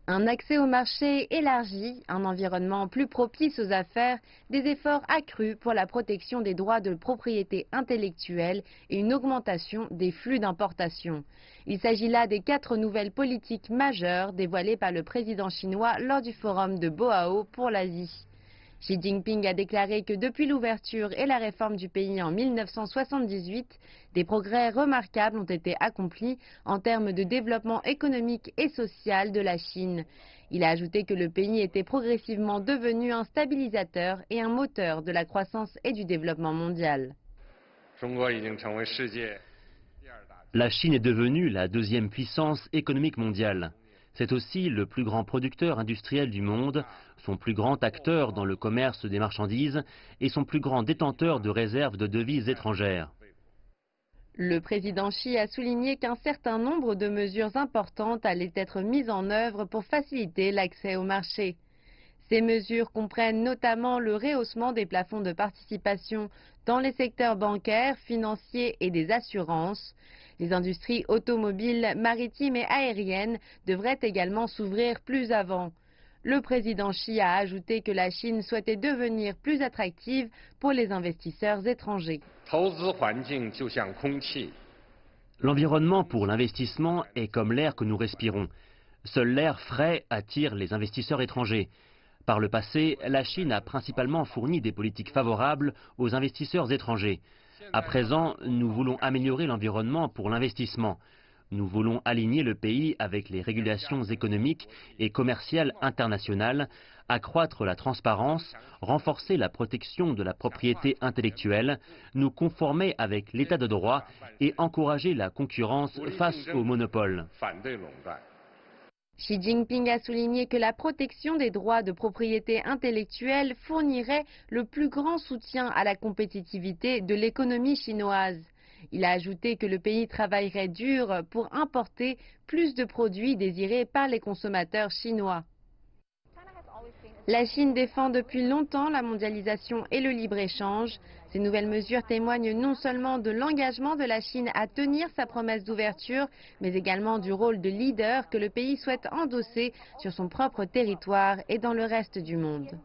Un accès au marché élargi, un environnement plus propice aux affaires, des efforts accrus pour la protection des droits de propriété intellectuelle et une augmentation des flux d'importation. Il s'agit là des 4 nouvelles politiques majeures dévoilées par le président chinois lors du forum de Boao pour l'Asie. Xi Jinping a déclaré que depuis l'ouverture et la réforme du pays en 1978, des progrès remarquables ont été accomplis en termes de développement économique et social de la Chine. Il a ajouté que le pays était progressivement devenu un stabilisateur et un moteur de la croissance et du développement mondial. La Chine est devenue la deuxième puissance économique mondiale. C'est aussi le plus grand producteur industriel du monde, son plus grand acteur dans le commerce des marchandises et son plus grand détenteur de réserves de devises étrangères. Le président Xi a souligné qu'un certain nombre de mesures importantes allaient être mises en œuvre pour faciliter l'accès au marché. Ces mesures comprennent notamment le rehaussement des plafonds de participation dans les secteurs bancaires, financiers et des assurances. Les industries automobiles, maritimes et aériennes devraient également s'ouvrir plus avant. Le président Xi a ajouté que la Chine souhaitait devenir plus attractive pour les investisseurs étrangers. L'environnement pour l'investissement est comme l'air que nous respirons. Seul l'air frais attire les investisseurs étrangers. Par le passé, la Chine a principalement fourni des politiques favorables aux investisseurs étrangers. À présent, nous voulons améliorer l'environnement pour l'investissement. Nous voulons aligner le pays avec les régulations économiques et commerciales internationales, accroître la transparence, renforcer la protection de la propriété intellectuelle, nous conformer avec l'état de droit et encourager la concurrence face aux monopoles. Xi Jinping a souligné que la protection des droits de propriété intellectuelle fournirait le plus grand soutien à la compétitivité de l'économie chinoise. Il a ajouté que le pays travaillerait dur pour importer plus de produits désirés par les consommateurs chinois. La Chine défend depuis longtemps la mondialisation et le libre-échange. Ces nouvelles mesures témoignent non seulement de l'engagement de la Chine à tenir sa promesse d'ouverture, mais également du rôle de leader que le pays souhaite endosser sur son propre territoire et dans le reste du monde.